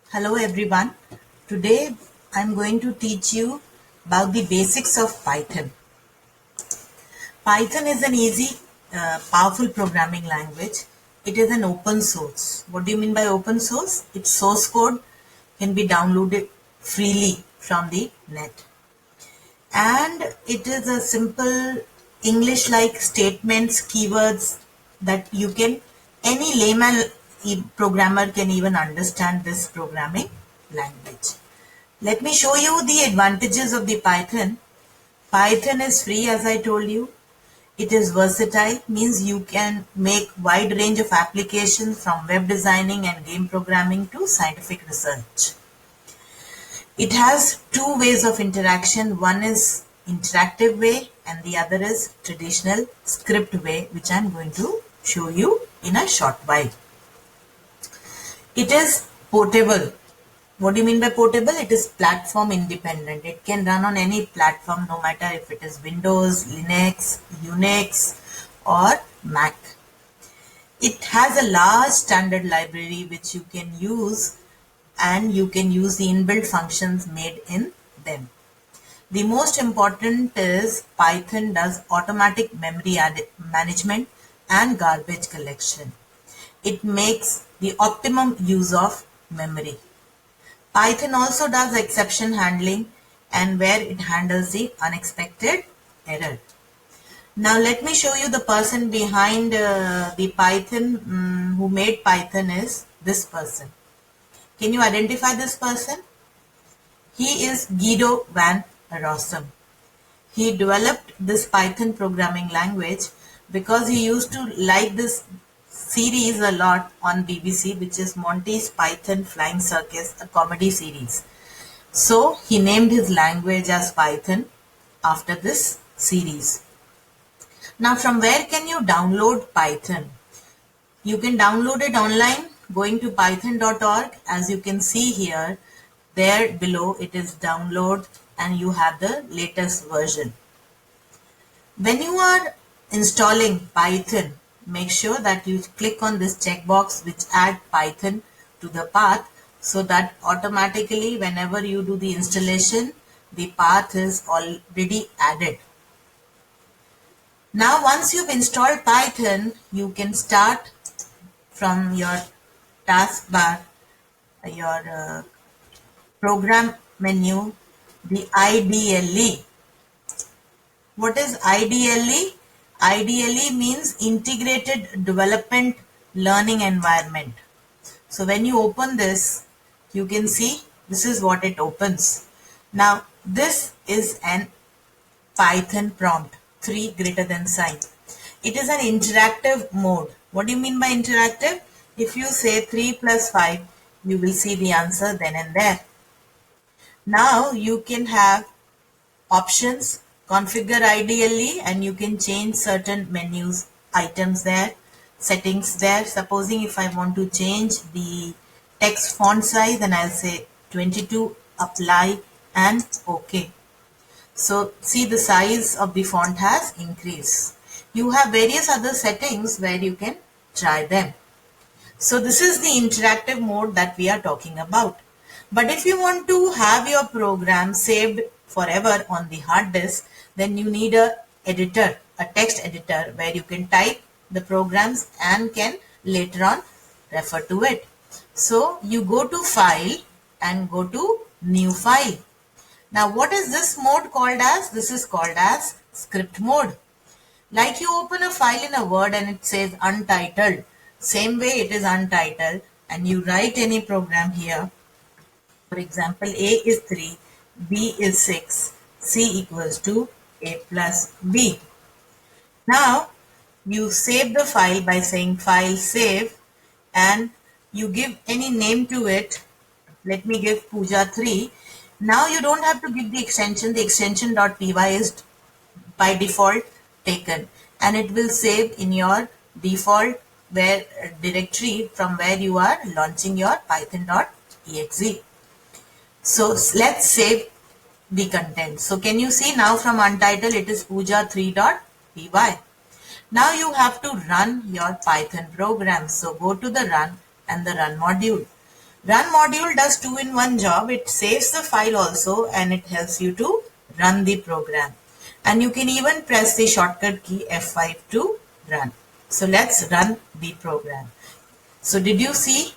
Hello everyone. Today I'm going to teach you about the basics of Python. Python is an easy, powerful programming language. It is an open source. What do you mean by open source? Its source code can be downloaded freely from the net. And it is a simple English-like statements, keywords that any layman programmer can even understand this programming language. Let me show you the advantages of the Python. Python is free, as I told you. It is versatile, means you can make wide range of applications from web designing and game programming to scientific research. It has two ways of interaction. One is interactive way and the other is traditional script way, which I'm going to show you in a short while. It is portable. What do you mean by portable? It is platform independent. It can run on any platform, no matter if it is Windows, Linux, Unix or Mac. It has a large standard library which you can use, and you can use the inbuilt functions made in them. The most important is Python does automatic memory management and garbage collection. It makes the optimum use of memory. Python also does exception handling, and where it handles the unexpected error. Now let me show you the person behind the Python who made Python is this person. Can you identify this person? He is Guido van Rossum. He developed this Python programming language because he used to like this series a lot on BBC, which is Monty's Python Flying Circus, a comedy series. So he named his language as Python after this series. Now from where can you download Python? You can download it online going to python.org. As you can see here, there below it is download and you have the latest version. When you are installing Python, make sure that you click on this checkbox which add Python to the path, so that automatically whenever you do the installation, the path is already added. Now once you've installed Python, you can start from your taskbar, your program menu, the IDLE. What is IDLE? IDLE means Integrated Development Learning Environment. So when you open this, you can see this is what it opens. Now this is an Python prompt, 3 greater than sign. It is an interactive mode. What do you mean by interactive? If you say 3 plus 5, you will see the answer then and there. Now you can have options, configure IDLE, and you can change certain menus, items there, settings there. Supposing if I want to change the text font size, then I'll say 22, apply and OK. So see, the size of the font has increased. You have various other settings where you can try them. So this is the interactive mode that we are talking about. But if you want to have your program saved forever on the hard disk, then you need a editor, a text editor where you can type the programs and can later on refer to it. So you go to File and go to New File. Now what is this mode called as? This is called as script mode. Like you open a file in a Word and it says untitled. Same way it is untitled, and you write any program here. For example, A is 3, B is 6, C equals to A plus B. Now you save the file by saying File Save, and you give any name to it. Let me give Pooja 3. Now you don't have to give the extension. The extension .py is by default taken, and it will save in your default directory from where you are launching your python.exe. So let's save the content. So can you see now from untitled it is puja3.py. Now you have to run your Python program. So go to the run and the run module. Run module does two-in-one job. It saves the file also and it helps you to run the program. And you can even press the shortcut key F5 to run. So let's run the program. So did you see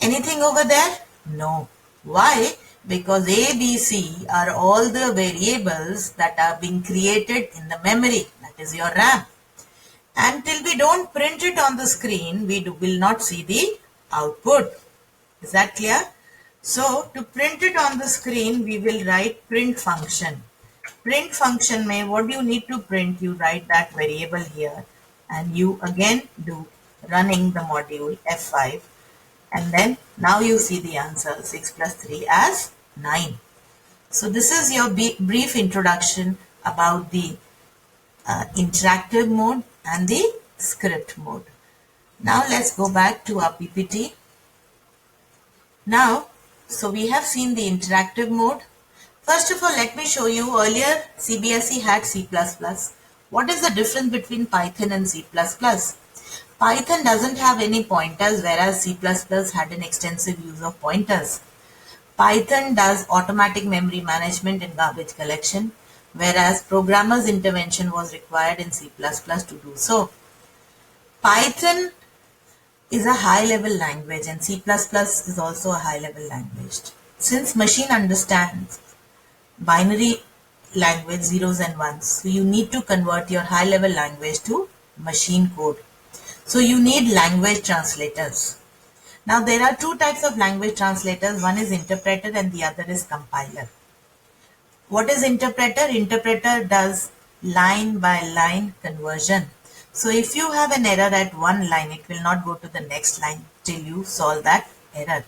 anything over there? No. Why? Because A, B, C are all the variables that are being created in the memory, that is your RAM. Until we don't print it on the screen, we will not see the output. Is that clear? So to print it on the screen, we will write print function. Print function may what you need to print, you write that variable here and you again do running the module F5 and then now you see the answer 6 plus 3 as 9. So this is your brief introduction about the interactive mode and the script mode. Now let's go back to our PPT. Now, so we have seen the interactive mode. First of all, let me show you earlier CBSE had C++. What is the difference between Python and C++? Python doesn't have any pointers, whereas C++ had an extensive use of pointers. Python does automatic memory management and garbage collection, whereas programmer's intervention was required in C++ to do so. Python is a high-level language and C++ is also a high-level language. Since machine understands binary language, zeros and ones, so you need to convert your high-level language to machine code. So you need language translators. Now there are two types of language translators. One is interpreter and the other is compiler. What is interpreter? Interpreter does line by line conversion. So if you have an error at one line, it will not go to the next line till you solve that error.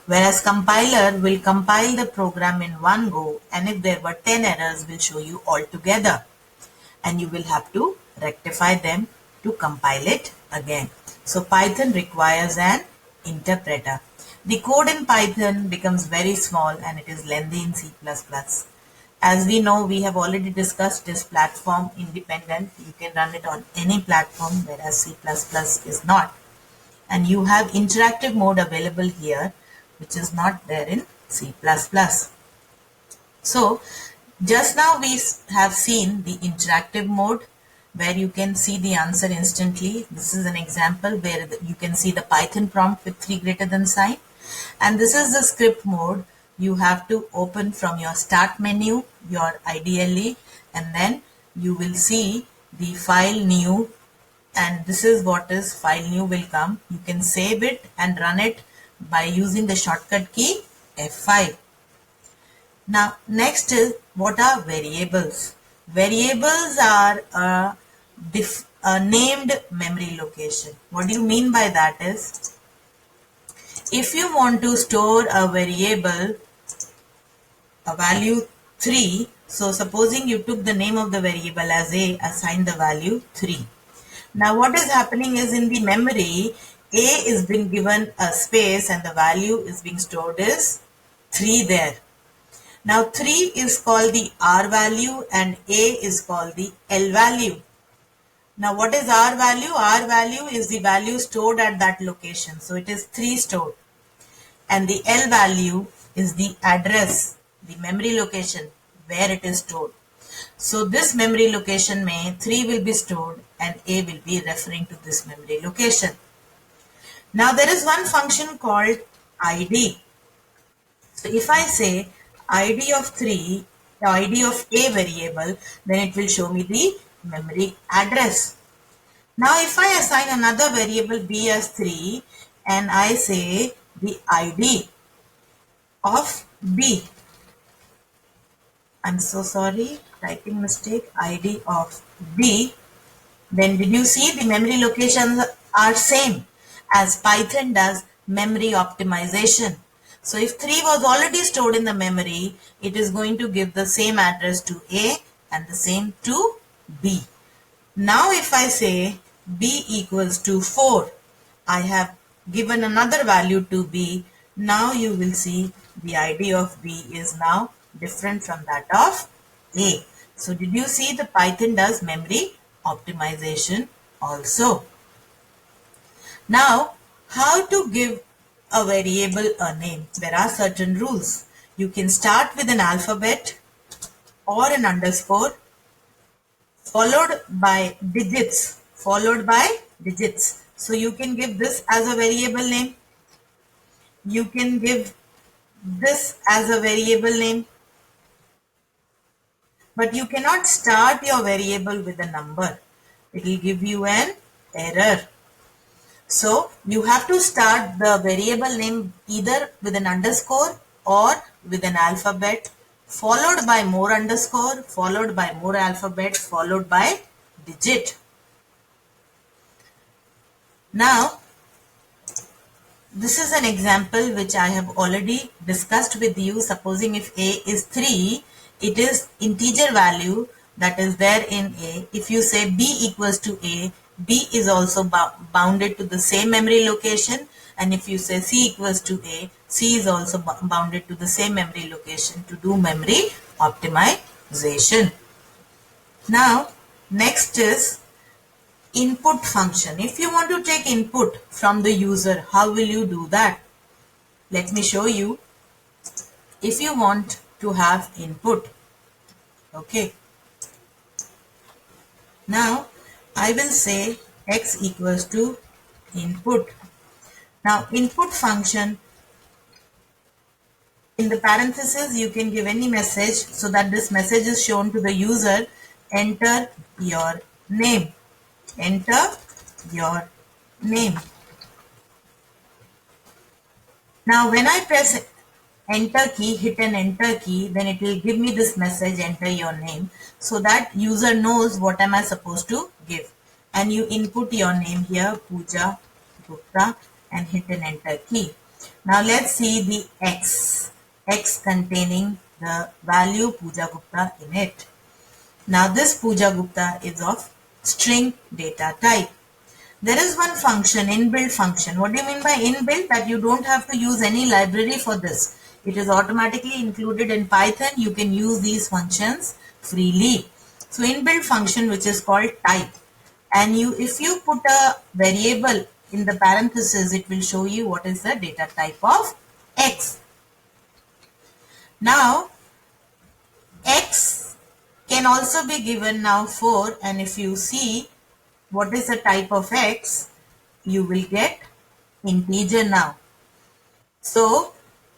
Whereas compiler will compile the program in one go, and if there were 10 errors, will show you all together. And you will have to rectify them to compile it again. So Python requires an interpreter. The code in Python becomes very small and it is lengthy in C++. As we know, we have already discussed this platform independent. You can run it on any platform, whereas C++ is not. And you have interactive mode available here, which is not there in C++. So just now we have seen the interactive mode where you can see the answer instantly. This is an example where you can see the Python prompt with 3 greater than sign. And this is the script mode. You have to open from your start menu, your IDLE, and then you will see the file new, and this is what is file new will come. You can save it and run it by using the shortcut key F5. Now next is what are variables? Variables are a named memory location. What do you mean by that is, if you want to store a variable, a value 3, so supposing you took the name of the variable as A, assign the value 3. Now what is happening is in the memory, A is being given a space and the value is being stored is 3 there. Now 3 is called the R value and A is called the L value. Now what is R value? R value is the value stored at that location. So it is 3 stored. And the L value is the address, the memory location where it is stored. So this memory location may 3 will be stored and A will be referring to this memory location. Now there is one function called ID. So if I say ID of 3, the ID of A variable, then it will show me the memory address. Now if I assign another variable B as 3 and I say the ID of B, I'm so sorry, typing mistake, ID of B, then did you see the memory locations are same as Python does memory optimization. So if 3 was already stored in the memory, it is going to give the same address to A and the same to B. Now if I say B equals to 4, I have given another value to B. Now you will see the ID of B is now different from that of A. So did you see the Python does memory optimization also? Now how to give a variable a name, there are certain rules. You can start with an alphabet or an underscore followed by digits, So you can give this as a variable name. You can give this as a variable name, but you cannot start your variable with a number. It will give you an error. So you have to start the variable name either with an underscore or with an alphabet, followed by more underscore, followed by more alphabet, followed by digit. Now, this is an example which I have already discussed with you. Supposing if a is 3, it is integer value that is there in a. If you say b equals to a, b is also bounded to the same memory location, and if you say c equals to a, c is also bounded to the same memory location to do memory optimization. Now, next is input function. If you want to take input from the user, how will you do that? Let me show you. If you want to have input, okay. Now I will say x equals to input. Now input function, in the parenthesis you can give any message so that this message is shown to the user. Enter your name. Enter your name. Now when I press enter key, hit an enter key, then it will give me this message, enter your name, so that user knows what am I supposed to give. And you input your name here, Pooja Gupta, and hit an enter key. Now let's see the X containing the value Pooja Gupta in it. Now this Pooja Gupta is of string data type. There is one function, inbuilt function. What do you mean by inbuilt? That you don't have to use any library for this. It is automatically included in Python. You can use these functions freely. So inbuilt function which is called type. And if you put a variable in the parenthesis, it will show you what is the data type of X. Now X can also be given now 4, and if you see what is the type of X, you will get integer now. So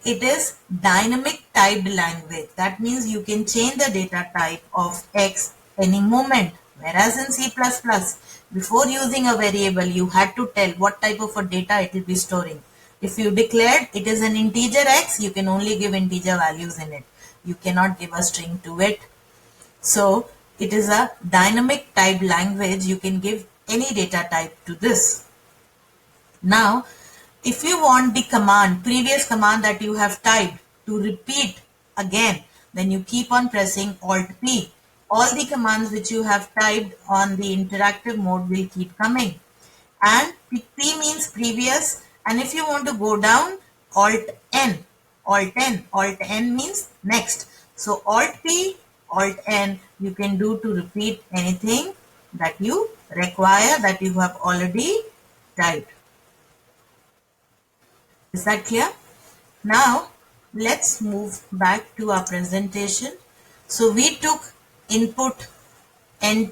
it is dynamic typed language. That means you can change the data type of X any moment. Whereas in C++, before using a variable, you had to tell what type of a data it will be storing. If you declared it is an integer X, you can only give integer values in it. You cannot give a string to it. So it is a dynamic typed language. You can give any data type to this. Now, if you want the command, previous command that you have typed to repeat again, then you keep on pressing Alt P. All the commands which you have typed on the interactive mode will keep coming. And P means previous, and if you want to go down, Alt N. Alt N. Alt N means next. So Alt P, Alt N you can do to repeat anything that you require that you have already typed. Is that clear? Now let's move back to our presentation. So we took input and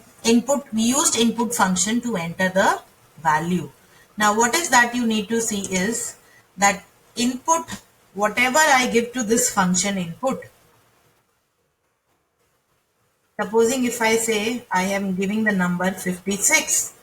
we used input function to enter the value. Now what is that you need to see is that input, whatever I give to this function input. Supposing if I say I am giving the number 56,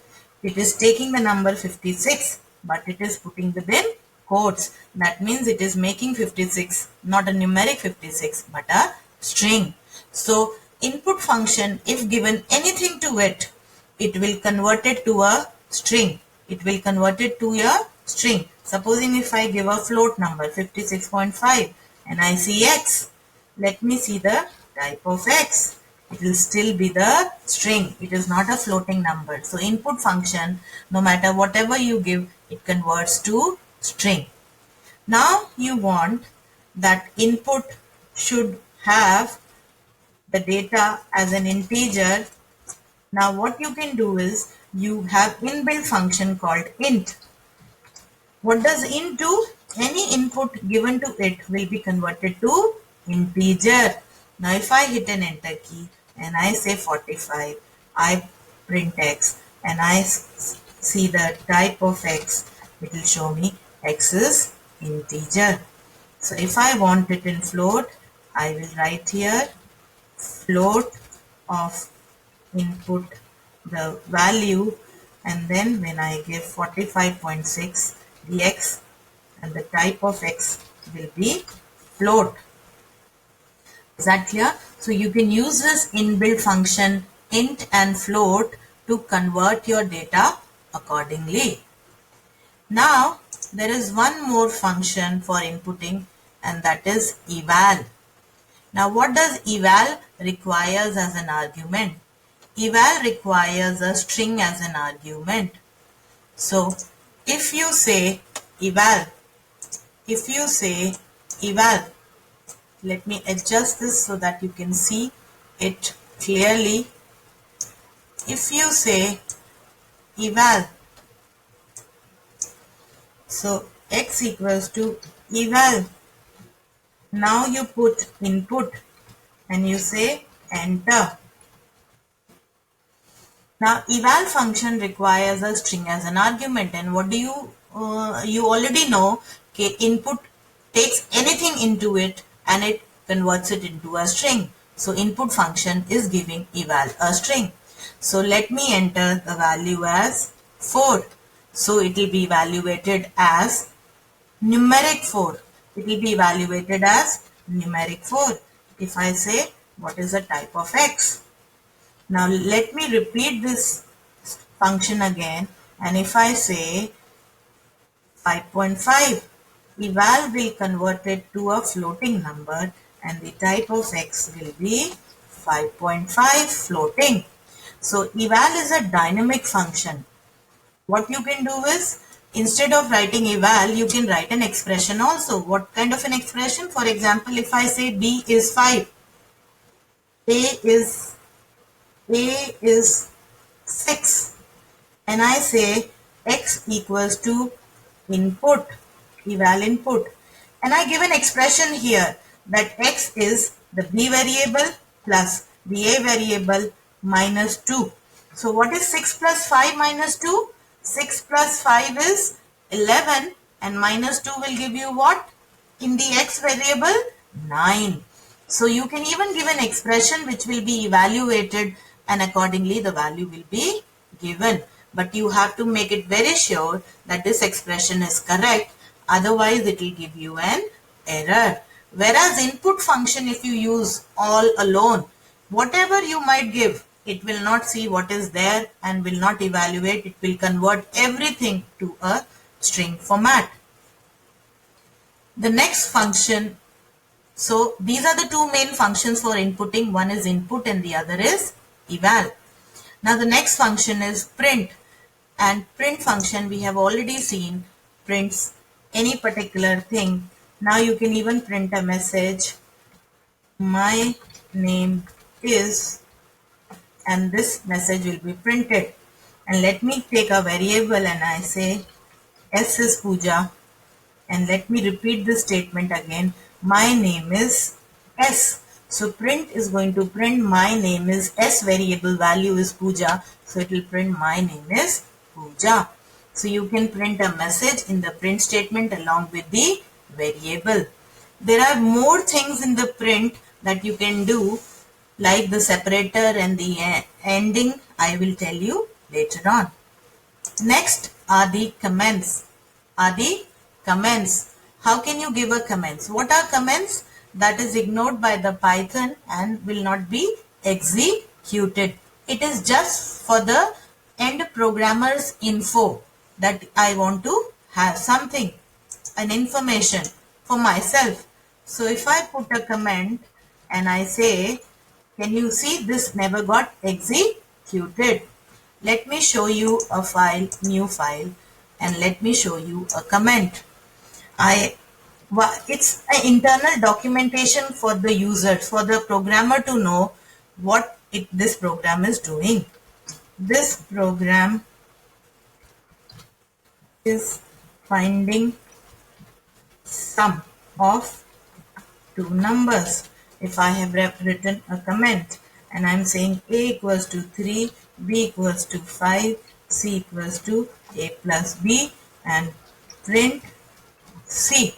it is taking the number 56, but it is putting within quotes. That means it is making 56, not a numeric 56, but a string. So input function, if given anything to it, it will convert it to a string. It will convert it to a string. Supposing if I give a float number 56.5 and I see X, let me see the type of X. It will still be the string. It is not a floating number. So input function, no matter whatever you give, it converts to string. Now you want that input should have the data as an integer. Now what you can do is you have inbuilt function called int. What does int do? any input given to it will be converted to integer. Now if I hit an enter key and I say 45, I print x and I see the type of x, it will show me x is integer. So if I want it in float, I will write here float of input the value, and then when I give 45.6, the x and the type of x will be float. Is that clear? So you can use this inbuilt function int and float to convert your data accordingly. Now there is one more function for inputting, and that is eval. Now what does eval requires as an argument? Eval requires a string as an argument. So if you say eval, let me adjust this so that you can see it clearly. If you say eval, so x equals to eval, now you put input and you say enter. Now eval function requires a string as an argument, and what do you already know, okay, input takes anything into it and it converts it into a string. So input function is giving eval a string. So let me enter the value as 4. So it will be evaluated as numeric 4. It will be evaluated as numeric 4. If I say what is the type of x? Now let me repeat this function again, and if I say 5.5, eval will convert it to a floating number and the type of x will be 5.5 floating. So eval is a dynamic function. What you can do is, instead of writing eval, you can write an expression also. What kind of an expression? For example, if I say b is 5, a is 6, and I say x equals to input, eval input, and I give an expression here that x is the b variable plus the a variable minus 2. So what is 6 plus 5 minus 2? 6 plus 5 is 11, and minus 2 will give you what? In the x variable, 9. So you can even give an expression which will be evaluated, and accordingly the value will be given. But you have to make it very sure that this expression is correct, otherwise it will give you an error. Whereas input function, if you use all alone, whatever you might give, it will not see what is there and will not evaluate. It will convert everything to a string format. The next function, so these are the two main functions for inputting. One is input and the other is eval. Now the next function is print, and print function we have already seen prints any particular thing. Now you can even print a message, my name is, and this message will be printed. And let me take a variable and I say S is Pooja, and let me repeat this statement again, my name is S. So print is going to print my name is S, variable value is Pooja, so it will print my name is Pooja. So you can print a message in the print statement along with the variable. There are more things in the print that you can do, like the separator and the ending. I will tell you later on. Next are the comments. How can you give a comments? What are comments? That is ignored by the Python and will not be executed. It is just for the end programmer's info, that I want to have something, an information for myself. So if I put a comment and I say, can you see this never got executed? Let me show you a file, new file, and let me show you a comment. It's an internal documentation for the user, for the programmer to know what this program is doing. This program is finding sum of two numbers. If I have written a comment and I'm saying a equals to 3, b equals to 5, c equals to a plus b, and print c.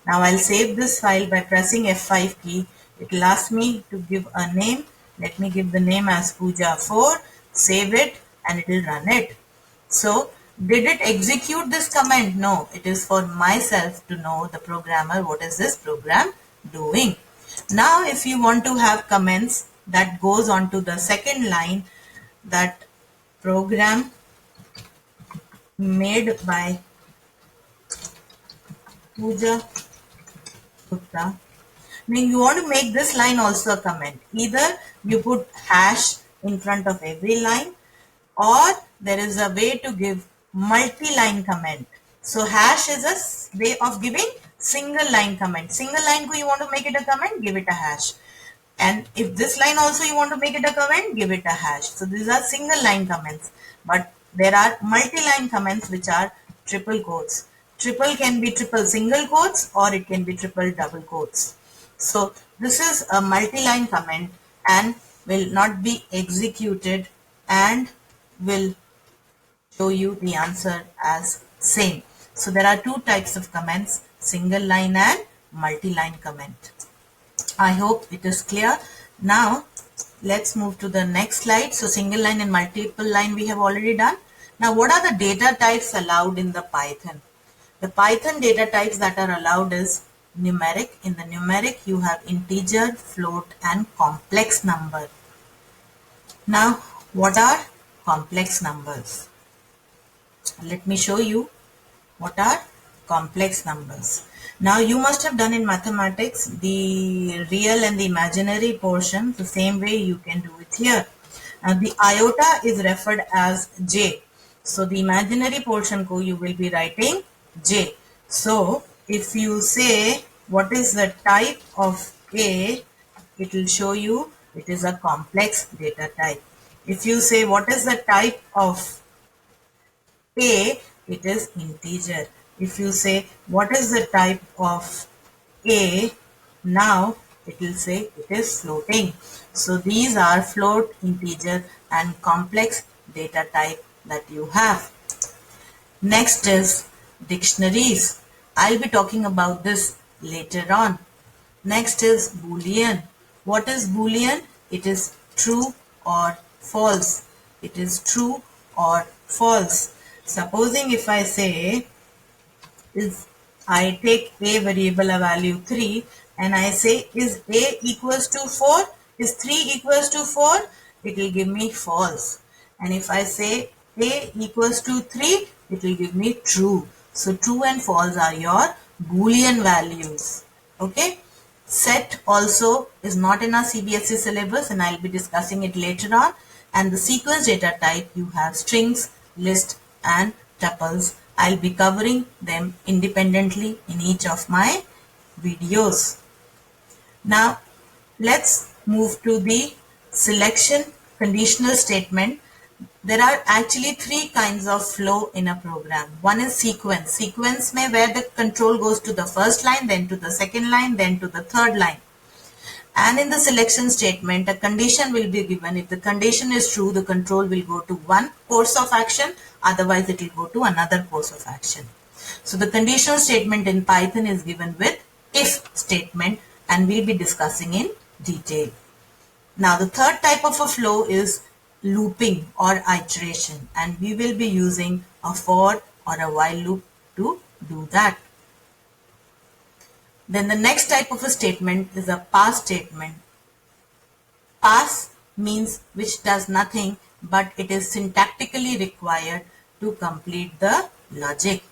Now I'll save this file by pressing F5 key. It will ask me to give a name. Let me give the name as Pooja4, save it, and it will run it. So did it execute this command? No, it is for myself to know, the programmer, what is this program doing. Now if you want to have comments that goes on to the second line, that program made by Pooja Gupta. Now you want to make this line also a comment. Either you put hash in front of every line, or there is a way to give multi-line comment. So hash is a way of giving single line comment. Single line ko you want to make it a comment, give it a hash. And if this line also you want to make it a comment, give it a hash. So these are single line comments. But there are multi-line comments which are triple quotes. Triple can be triple single quotes, or it can be triple double quotes. So this is a multi-line comment and will not be executed and will show you the answer as same. So there are two types of comments, single line and multi-line comment. I hope it is clear. Now let's move to the next slide. So single line and multiple line we have already done. Now what are the data types allowed in the Python? The Python data types that are allowed is numeric. In the numeric you have integer, float and complex number. Now what are complex numbers? Let me show you what are complex numbers. Now you must have done in mathematics the real and the imaginary portion. The same way you can do it here. The iota is referred as j. So the imaginary portion ko you will be writing j. So if you say what is the type of a, it will show you it is a complex data type. If you say what is the type of a, it is integer. If you say what is the type of a, now it will say it is floating. So these are float, integer and complex data type that you have. Next is dictionaries. I'll be talking about this later on. Next is Boolean. What is Boolean? It is true or false. It is true or false. Supposing if I say is I take a variable a value 3 and I say is a equals to 4, is 3 equals to 4, it will give me false. And if I say a equals to 3, it will give me true. So true and false are your Boolean values. Okay. Set also is not in our CBSE syllabus and I'll be discussing it later on. And the sequence data type, you have strings, list and tuples. I'll be covering them independently in each of my videos. Now let's move to the selection conditional statement. There are actually three kinds of flow in a program. One is sequence. Sequence may where the control goes to the first line, then to the second line, then to the third line. And in the selection statement, a condition will be given. If the condition is true, the control will go to one course of action. Otherwise, it will go to another course of action. So the conditional statement in Python is given with if statement and we'll be discussing in detail. Now the third type of a flow is looping or iteration, and we will be using a for or a while loop to do that. Then the next type of a statement is a pass statement. Pass means which does nothing, but it is syntactically required to complete the logic.